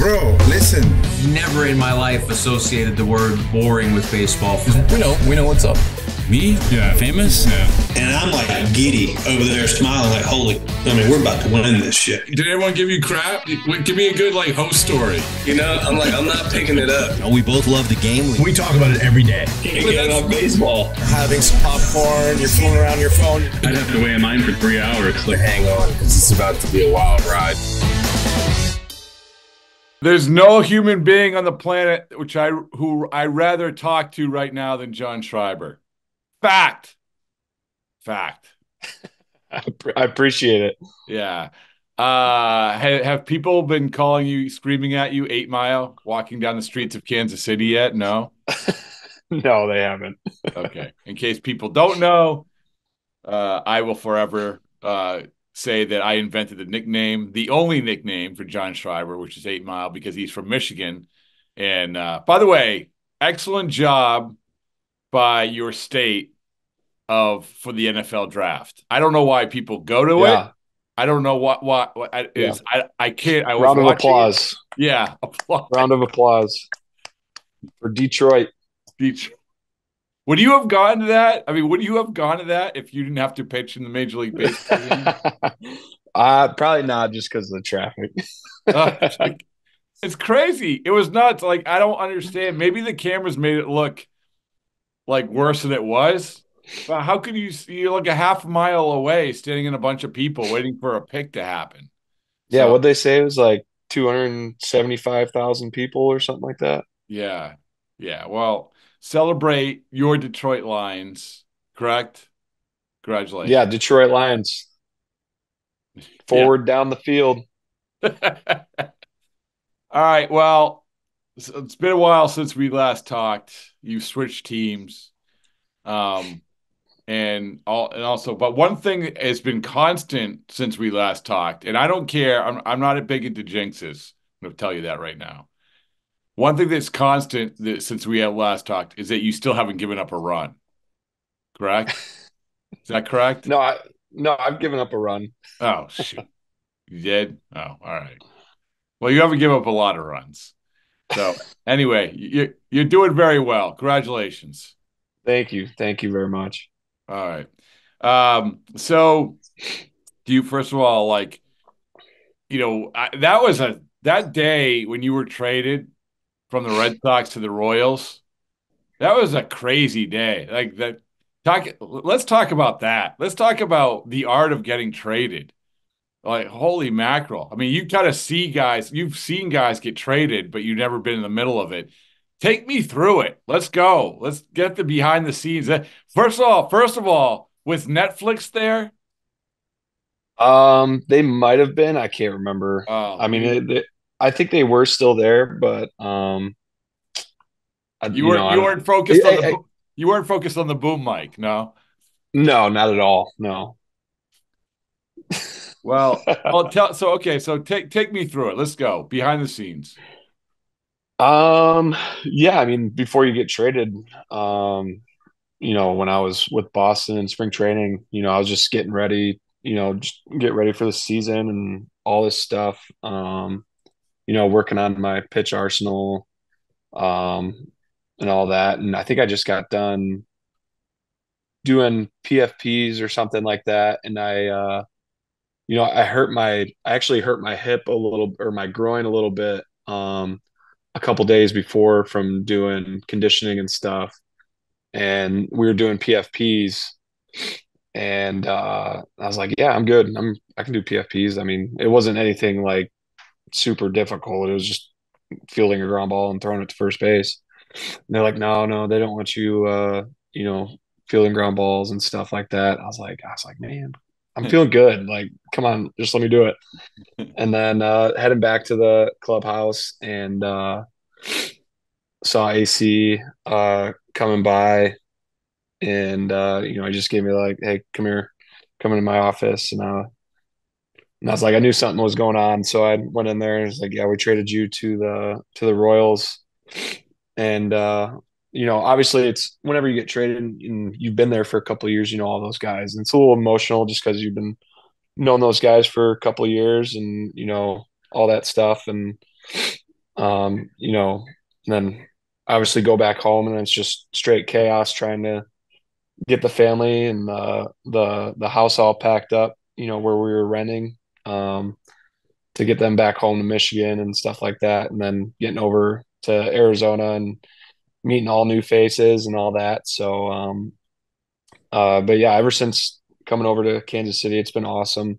Bro, listen. Never in my life associated the word boring with baseball. We know what's up. Me? Yeah. Famous? Yeah. And I'm like giddy over there smiling like, we're about to win this shit. Did everyone give you crap? Give me a good, host story. You know, I'm not picking it up. We both love the game. We talk about it every day. Can't get enough baseball. Having some popcorn, you're fooling around your phone. I'd have to wait in line for 3 hours. Hang on, because it's about to be a wild ride. There's no human being on the planet who I rather talk to right now than John Schreiber. Fact. I appreciate it. Yeah. Have people been calling you, screaming at you, 8 Mile, walking down the streets of Kansas City yet? No? No, they haven't. Okay. In case people don't know, I will forever say that I invented the nickname, the only nickname for John Schreiber, which is 8 Mile, because he's from Michigan. And by the way, excellent job by your state for the NFL draft. I don't know why people go to it. I don't know what it is. I can't. I was Round of watching applause. It. Yeah, applause. Round of applause for Detroit. Would you have gone to that? I mean, would you have gone to that if you didn't have to pitch in the Major League Baseball game? Probably not, just because of the traffic. It's crazy. It was nuts. Like, I don't understand. Maybe the cameras made it look like worse than it was. But how could you're like a half mile away standing in a bunch of people waiting for a pick to happen? Yeah, what'd they say? It was like 275,000 people or something like that. Yeah. Well, celebrate your Detroit Lions, correct? Congratulations. Yeah, Detroit Lions. Forward down the field. All right. Well, it's been a while since we last talked. You switched teams. But one thing has been constant since we last talked, and I don't care. I'm not big into jinxes. I'm going to tell you that right now. One thing that's constant since we have last talked is that you still haven't given up a run. Correct? Is that correct? No, I've given up a run. Oh, shoot. You did? Oh, all right. Well, you haven't given up a lot of runs. So anyway, you're doing very well. Congratulations. Thank you very much. All right. So do you, first of all, that day when you were traded from the Red Sox to the Royals, that was a crazy day. Let's talk about that. Let's talk about the art of getting traded. Like, holy mackerel. I mean, you kind of you've seen guys get traded, but you've never been in the middle of it. Take me through it. Let's go. Let's get the behind the scenes. First of all, was Netflix there? They might have been. I can't remember. I mean, I think they were still there, but you weren't focused on the boom mic, no? No, not at all. No. Well, so take me through it. Let's go behind the scenes. Yeah, I mean, before you get traded, when I was with Boston in spring training, I was just getting ready, just get ready for the season and all this stuff. Working on my pitch arsenal, and all that. And I think I just got done doing PFPs or something like that. And I actually hurt my hip a little, or my groin a little bit, a couple days before from doing conditioning and stuff. And we were doing PFPs, and I was like, yeah, I'm good. I can do PFPs. I mean, it wasn't anything like super difficult. It was just fielding a ground ball and throwing it to first base. And they're like, no, they don't want you, fielding ground balls and stuff like that. I was like, man, I'm feeling good. Like, come on, just let me do it. And then heading back to the clubhouse and saw AC coming by, and he just gave me like, hey, come here, come into my office. And I was like, I knew something was going on, so I went in there and was like, yeah, we traded you to the Royals. And obviously it's whenever you get traded and you've been there for a couple of years, all those guys, and it's a little emotional just because you've been knowing those guys for a couple of years and all that stuff. And You know, and then obviously go back home, and then it's just straight chaos trying to get the family and the house all packed up, you know, where we were renting, to get them back home to Michigan and stuff like that, and then getting over to Arizona and meeting all new faces and all that. So, but yeah, ever since coming over to Kansas City, it's been awesome.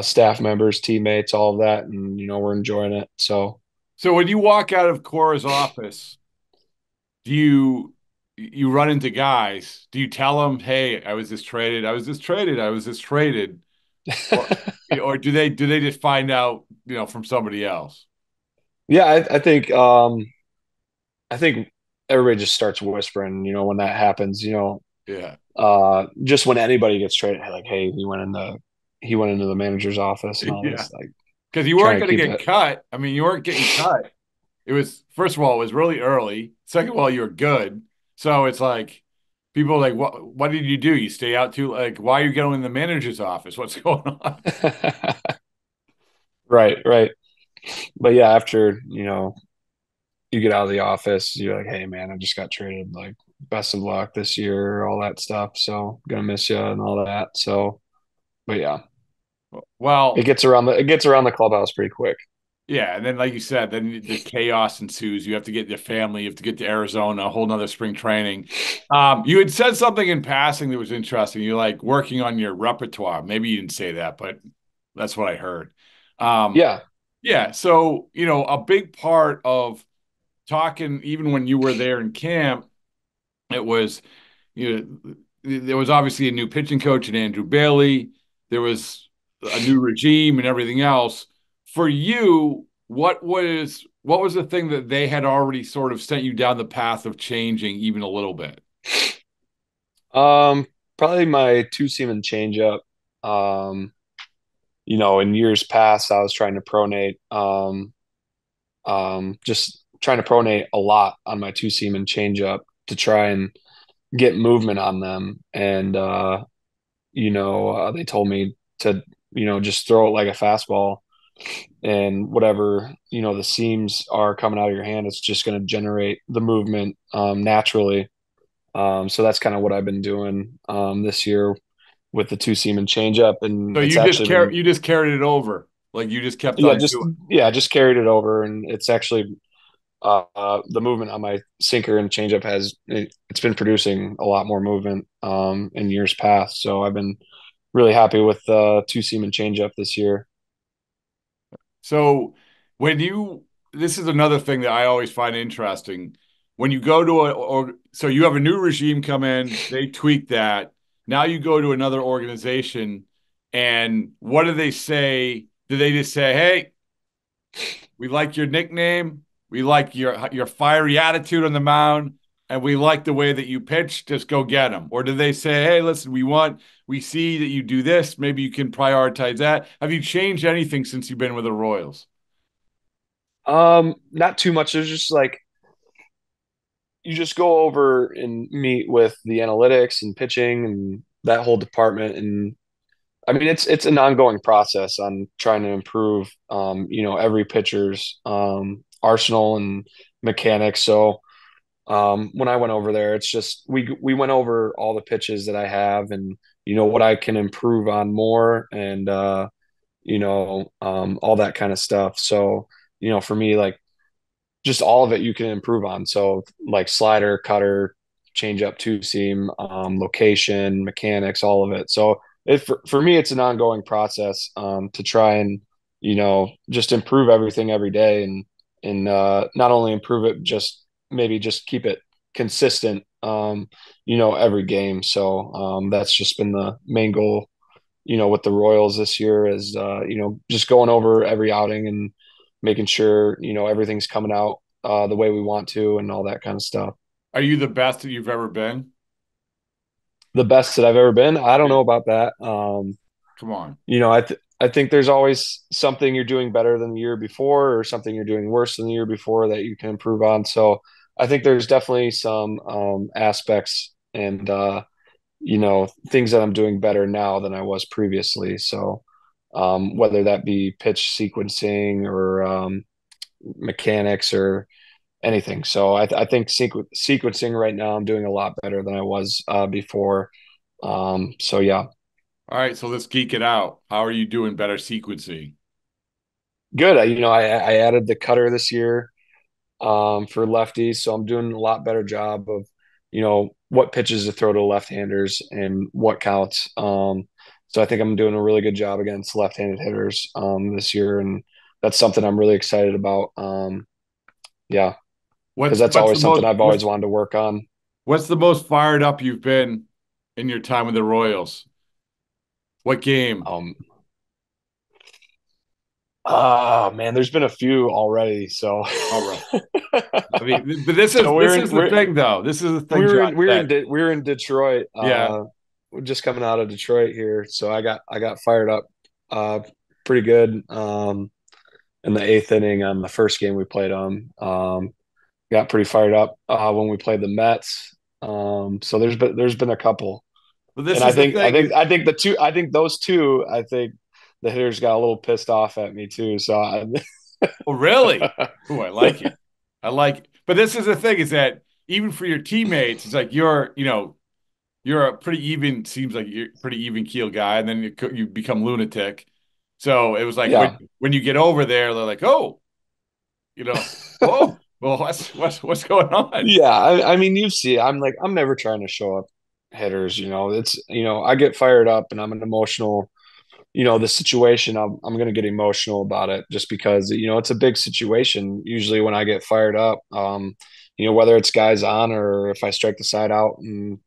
Staff members, teammates, all of that, and you know, we're enjoying it. So, So when you walk out of Cora's office, do you run into guys? Do you tell them, "Hey, I was just traded. I was just traded. I was just traded," or or do they just find out, from somebody else? yeah, I think everybody just starts whispering, you know, when that happens, you know, Yeah, just when anybody gets traded, like, hey, he went into the manager's office and all yeah, this, like because you weren't trying to going to keep get it. cut. I mean, you weren't getting cut. It was first of all, it was really early. Second of all, you were good. So it's like people are like, what did you do? You stay out too like why are you going in the manager's office? What's going on? Right, right. But yeah, after, you know, you get out of the office, you're like, hey man, I just got traded. Like, best of luck this year, all that stuff. So gonna miss you and all that. So, but yeah, Well, it gets around the clubhouse pretty quick. yeah, and then like you said, then the chaos ensues. You have to get your family, you have to get to Arizona, a whole nother spring training. You had said something in passing that was interesting. You're like working on your repertoire. Maybe you didn't say that, but that's what I heard. Um, Yeah. yeah, so a big part of talking, even when you were there in camp, it was, there was obviously a new pitching coach in Andrew Bailey. There was a new regime and everything else. For you, what was the thing that they had already sort of sent you down the path of changing even a little bit? Probably my two seam and changeup. Um, you know, in years past, I was trying to pronate, just trying to pronate a lot on my two seam and changeup to try and get movement on them. And, they told me to, you know, just throw it like a fastball, and whatever, you know, the seams are coming out of your hand, it's just going to generate the movement, naturally. So that's kind of what I've been doing, this year with the two seam and changeup. So And it's actually been, you just carried it over, like you just kept yeah, on just, doing. yeah, just carried it over. And it's actually, the movement on my sinker and changeup it's been producing a lot more movement, in years past. So I've been really happy with two seam and changeup this year. So when you, this is another thing that I always find interesting. When you go to so you have a new regime come in, they tweak that. Now you go to another organization, and what do they say? Do they just say, "Hey, we like your nickname, we like your fiery attitude on the mound, and we like the way that you pitch. Just go get them"? Or do they say, "Hey, listen, we see that you do this. Maybe you can prioritize that"? Have you changed anything since you've been with the Royals? Not too much. There's just like, you just go over and meet with the analytics and pitching and that whole department. And I mean, it's an ongoing process on trying to improve, you know, every pitcher's, arsenal and mechanics. So, when I went over there, it's just we went over all the pitches that I have, and you know what I can improve on more, and all that kind of stuff. So, you know, for me, like, just all of it you can improve on. So like slider, cutter, change up, two seam, location, mechanics, all of it. So for me, it's an ongoing process, to try and, you know, just improve everything every day, and not only improve it, just maybe just keep it consistent, every game. So, that's just been the main goal, you know, with the Royals this year, is, just going over every outing and making sure, you know, everything's coming out, the way we want to, and all that kind of stuff. Are you the best that you've ever been? The best that I've ever been, I don't Yeah. know about that. Come on. I think there's always something you're doing better than the year before, or something you're doing worse than the year before that you can improve on. So I think there's definitely some, aspects and, things that I'm doing better now than I was previously. So, whether that be pitch sequencing or, mechanics or anything. So I think sequencing right now, I'm doing a lot better than I was before. So yeah, All right, so let's geek it out. How are you doing better sequencing? good. I added the cutter this year for lefties, so I'm doing a lot better job of what pitches to throw to left-handers and what counts. So I think I'm doing a really good job against left-handed hitters this year, and that's something I'm really excited about. Yeah, because that's What's the always something most I've always wanted to work on. what's the most fired up you've been in your time with the Royals? What game? Um, oh man, there's been a few already. So, All right. I mean, but this is so this is the thing, though. This is the thing, John. we were in Detroit. Yeah. We're just coming out of Detroit here, so I got fired up, pretty good. In the eighth inning on the first game we played on. Got pretty fired up when we played the Mets. So there's been a couple, But this and is the thing. I think those two, I think the hitters got a little pissed off at me too. So Oh, really? Oh, I like it. I like it. But this is the thing is that even for your teammates, it's like you're a pretty even, seems like you're a pretty even keel guy, and then you become lunatic. So it was like yeah. when you get over there, they're like, oh, whoa, well, what's going on? Yeah, I mean, you see, I'm never trying to show up hitters. It's I get fired up and I'm an emotional. The situation, I'm going to get emotional about it just because it's a big situation. Usually, when I get fired up, whether it's guys on or if I strike the side out in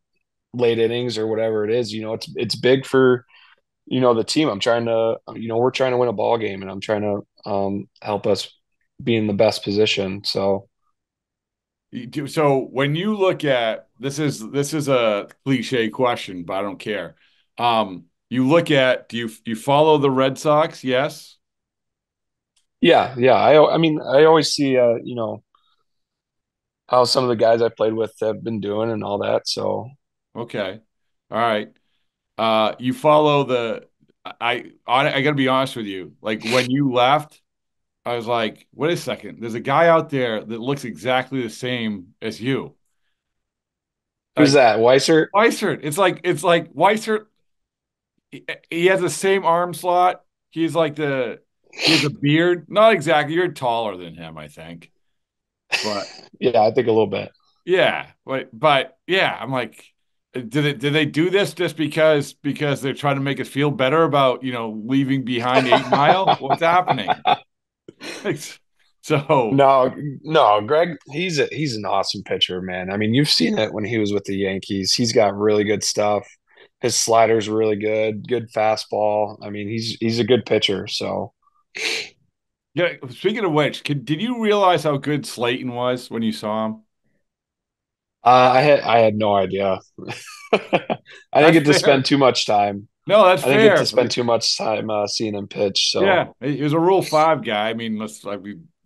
late innings or whatever it is, it's big for the team. I'm trying to, we're trying to win a ball game, and I'm trying to help us be in the best position. So. So when you look at this is a cliche question, but I don't care. You look at do you follow the Red Sox? Yes. Yeah. I mean, I always see, how some of the guys I played with have been doing and all that. So, Okay. All right. You follow the I gotta be honest with you. Like when you left, I was like, wait a second. There's a guy out there that looks exactly the same as you. who's Like that? Weiser? Weissert. It's like Weissert. He has the same arm slot. He has a beard. Not exactly. You're taller than him, I think. But Yeah, I think a little bit. yeah, but yeah, I'm like, did they do this just because they're trying to make us feel better about leaving behind 8 Mile? What's happening? So No, no, Greg, he's an awesome pitcher, man. I mean, you've seen it when he was with the Yankees. He's got really good stuff. His slider's really good fastball. I mean, he's a good pitcher. So, yeah. Speaking of which, did you realize how good Slayton was when you saw him? I had no idea. I didn't That's get to fair. spend too much time. No, that's I didn't get to fair. spend too much time seeing him pitch. So, Yeah, he was a Rule 5 guy. I mean,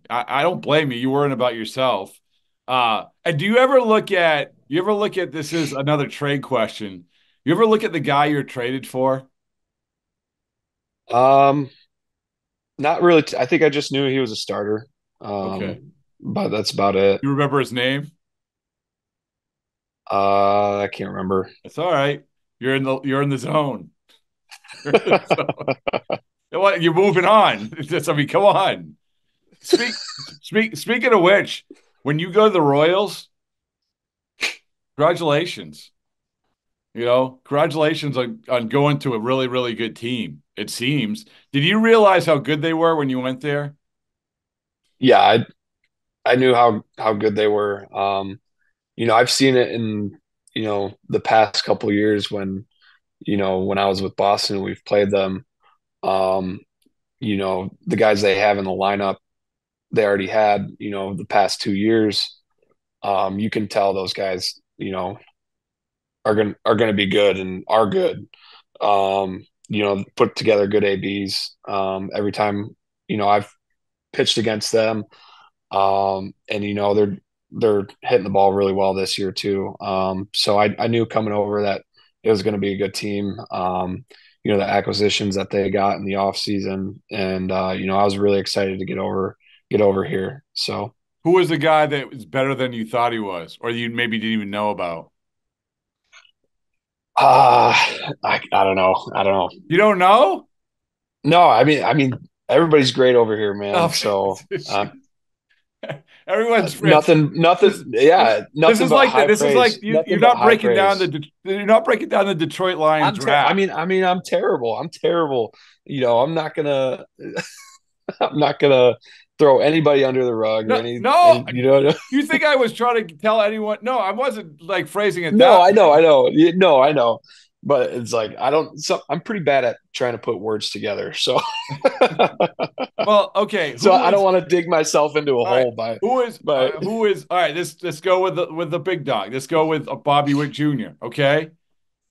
I don't blame you. You worrying about yourself. And do you ever look at this is another trade question. You ever look at the guy you're traded for? um, not really. I think I just knew he was a starter. Okay. But that's about it. You remember his name? I can't remember. It's all right. You're in the zone. You're in the zone. What, you're moving on. I mean, come on. Speak, speaking of which, when you go to the Royals, congratulations. Congratulations on going to a really, really good team, it seems. Did you realize how good they were when you went there? Yeah, I knew how good they were. I've seen it in the past couple of years when I was with Boston, we've played them. Um, the guys they have in the lineup, they already had the past 2 years. You can tell those guys are gonna be good and are good. Put together good ABs. Every time I've pitched against them. And they're hitting the ball really well this year too. So I knew coming over that it was going to be a good team. The acquisitions that they got in the off season, and I was really excited to get get over here. So Who was the guy that was better than you thought he was, or you maybe didn't even know about? I don't know. I don't know. You don't know? No, I mean, everybody's great over here, man. Oh, So everyone's nothing. this, Yeah, this nothing is but like high this is like praise. Nothing you're but not high breaking down praise. you're not breaking down the Detroit Lions I draft. mean, I'm terrible. I'm terrible. I'm not gonna. I'm not gonna throw anybody under the rug or No, any. no. And You think I was trying to tell anyone? No, I wasn't like phrasing it No, that I know, way. I know. No, I know. But it's like I don't. So I'm pretty bad at trying to put words together. So, Well, okay. so I don't Who want to dig myself into a All right. hole by. But Who is all right? Let's go with the big dog. Let's go with Bobby Witt Jr. Okay,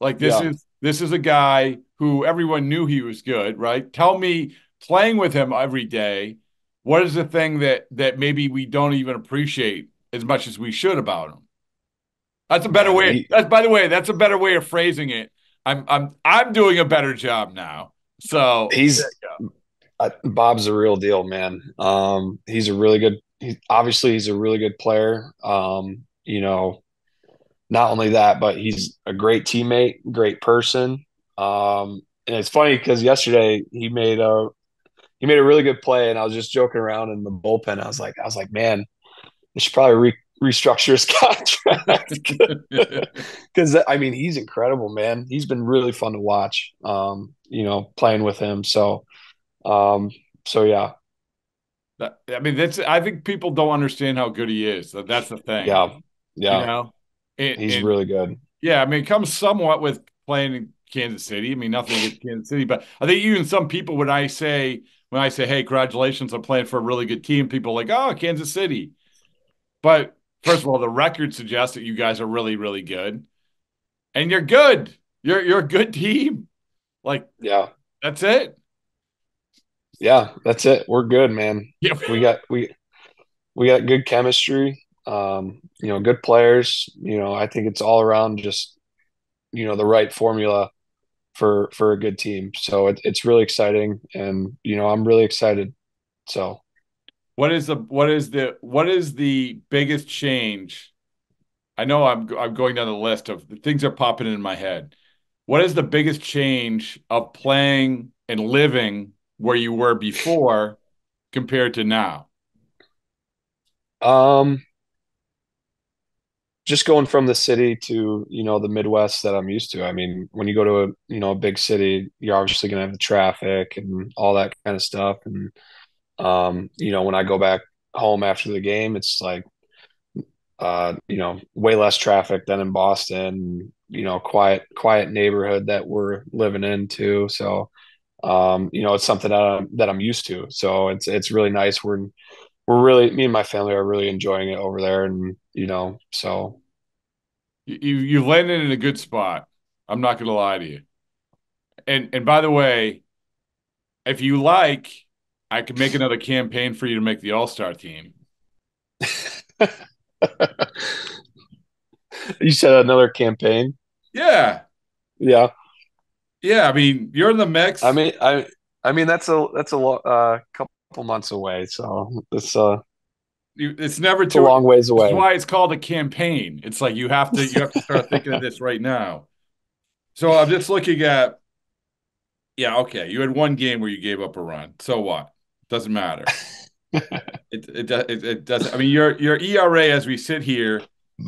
like yeah, this is a guy who everyone knew he was good, right? Tell me, playing with him every day, what is the thing that maybe we don't even appreciate as much as we should about him? That's a better man, way. That's by the way, that's a better way of phrasing it. I'm doing a better job now. So there he's you go. Bob's a real deal, man. He's a really good. Obviously, he's a really good player. Not only that, but he's a great teammate, great person. And it's funny because yesterday he made a really good play, and I was just joking around in the bullpen. I was like, man, they should probably restructure his contract because I mean he's incredible, man. He's been really fun to watch. Playing with him. Um, so yeah, I mean, I think people don't understand how good he is. That's the thing, yeah, you yeah. know. He's And really good. yeah, I mean, it comes somewhat with playing in Kansas City. I mean, nothing against Kansas City, but I think even some people, when I say, "Hey, congratulations, I'm playing for a really good team," people are like, "Oh, Kansas City." But first of all, the record suggests that you guys are really, really good, and you're good. You're a good team. Like Yeah, that's it. yeah. That's it. We're good, man. Yeah. We got good chemistry. Good players. I think it's all around just the right formula for a good team. So it's really exciting, and I'm really excited. So What is the biggest change? I know I'm going down the list of the things that are popping in my head. What is the biggest change of playing and living where you were before compared to now? um, just going from the city to the Midwest that I'm used to. I mean, when you go to a big city, you're obviously going to have the traffic and all that kind of stuff. And when I go back home after the game, it's like way less traffic than in Boston. Quiet neighborhood that we're living in too. So it's something that I'm used to. So it's really nice. We're really, me and my family are really enjoying it over there, and so You landed in a good spot. I'm not going to lie to you. And by the way, if you like, I could make another campaign for you to make the All Star team. You said another campaign. Yeah, Yeah. yeah. I mean, you're in the I mix. mean, I mean couple months away, so It's never it's a too. long ways This is away. why it's called a campaign. It's like you have to start thinking of this right now. So I'm just looking at. Yeah, okay. You had one game where you gave up a run. So what? Doesn't matter. It doesn't. I mean, your ERA as we sit here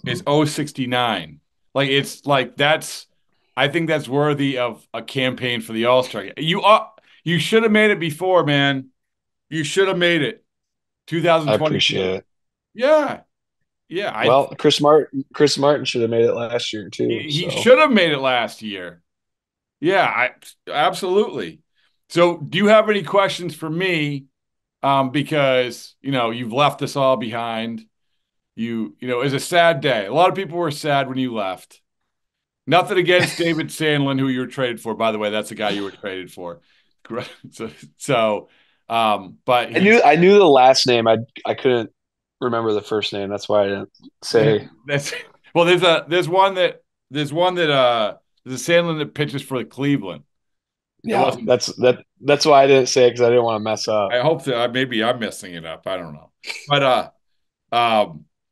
is 0.69. Like it's like that's. I think that's worthy of a campaign for the All Star. You should have made it before, man. You should have made it. I appreciate 2022. it. Yeah, yeah. Well, Chris Martin should have made it last year too. He So should have made it last year. Yeah, I absolutely. So, do you have any questions for me? Because you've left us all behind. It's a sad day. A lot of people were sad when you left. Nothing against David Sandlin, who you were traded for. By the way, that's the guy you were traded for. So, but I knew the last name. I couldn't remember the first name. That's why I didn't say. that's well. There's one that there's a Sandlin that pitches for the Cleveland. It wasn't. That's why I didn't say it, because I didn't want to mess up. I hope that maybe I'm messing it up. I don't know. But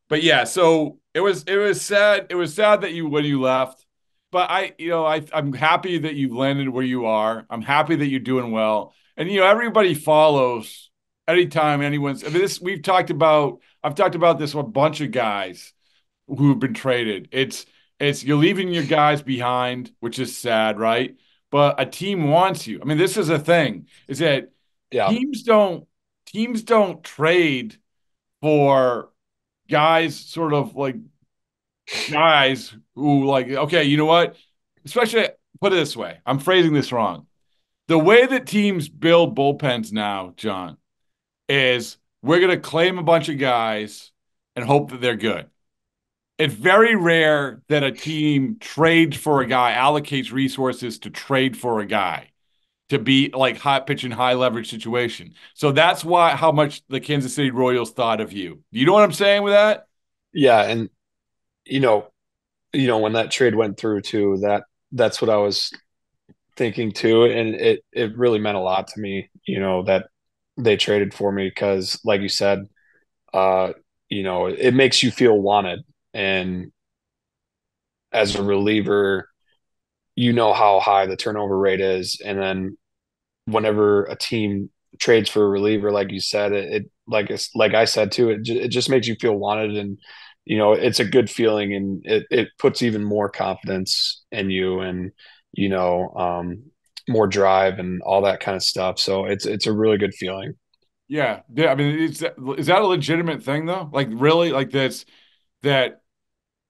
but yeah, so it was sad. It was sad that you when you left. But I'm happy that you landed where you are. I'm happy that you're doing well. And everybody follows anytime anyone's. I mean, I've talked about this with a bunch of guys who've been traded. It's you're leaving your guys behind, which is sad, right? But a team wants you. I mean, this is a thing, is that Yeah. teams don't trade for guys sort of like guys who like, okay, you know what? Especially put it this way. I'm phrasing this wrong. The way that teams build bullpens now, John, is we're going to claim a bunch of guys and hope that they're good. It's very rare that a team trades for a guy, allocates resources to trade for a guy to be like high pitching, high leverage situation. So that's how much the Kansas City Royals thought of you. You know what I'm saying with that? Yeah, and you know, when that trade went through too, that's what I was thinking too, and it really meant a lot to me, that they traded for me, because like you said, it makes you feel wanted. And as a reliever, how high the turnover rate is, and then whenever a team trades for a reliever, like you said, like I said too, it just makes you feel wanted, and it's a good feeling, and it puts even more confidence in you, and more drive and all that kind of stuff. So it's a really good feeling. Yeah. I mean, is that a legitimate thing though? Like really, like that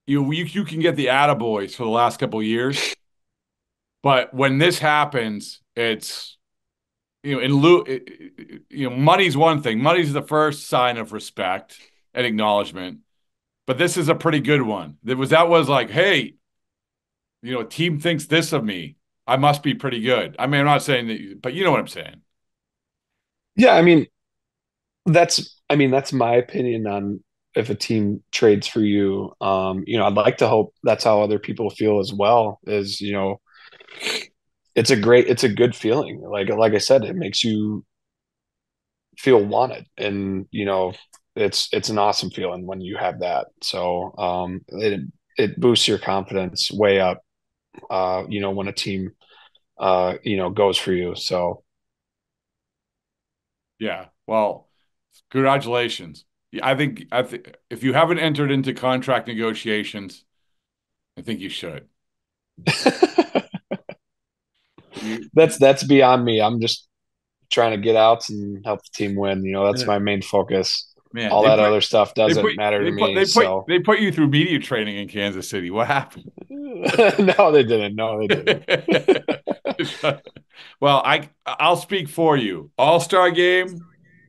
you can get the attaboys for the last couple of years, but when this happens, it's money's one thing. Money's the first sign of respect and acknowledgement, but this is a pretty good one. That was like, hey, a team thinks this of me. I must be pretty good. I mean, I'm not saying that, but you know what I'm saying. Yeah, that's my opinion on if a team trades for you. I'd like to hope that's how other people feel as well. It's a good feeling. Like I said, it makes you feel wanted, and it's an awesome feeling when you have that. So it boosts your confidence way up. When a team goes for you. So yeah, well, congratulations. I think if you haven't entered into contract negotiations, I think you should. That's beyond me. I'm just trying to get outs and help the team win. That's my main focus. Man, all that other stuff doesn't matter to me. They put you through media training in Kansas City. What happened? No, they didn't. No, they didn't. Well, I'll speak for you. All Star Game,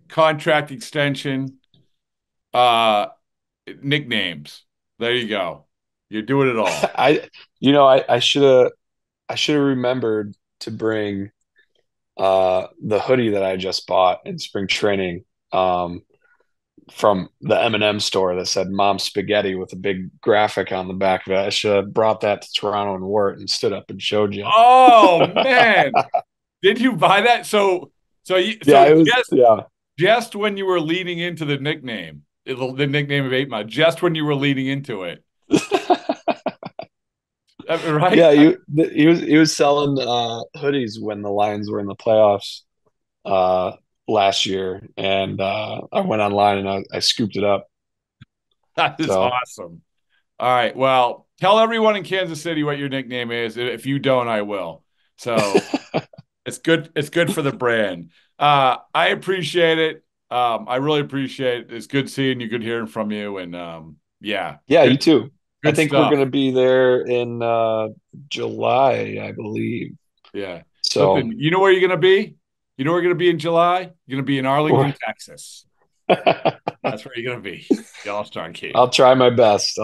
contract extension, nicknames. There you go. You're doing it all. I should have remembered to bring the hoodie that I just bought in spring training from the M&M store that said "Mom Spaghetti" with a big graphic on the back of it. I should have brought that to Toronto and wore it and stood up and showed you. Oh man, did you buy that? Just when you were leading into the nickname, the nickname of 8 Mile, just when you were leading into it. Right? Yeah, he was selling hoodies when the Lions were in the playoffs last year, and I went online and I scooped it up. That is awesome. All right, well, tell everyone in Kansas City what your nickname is. If you don't, I will. So it's good. It's good for the brand. I appreciate it. I really appreciate it. It's good seeing you, good hearing from you, and yeah, you too. I think stuff. We're going to be there in July, I believe. Yeah. So listen, you know where you're going to be? You know where you're going to be in July? You're going to be in Arlington, Texas. That's where you're going to be. The All Star Game. I'll try my best.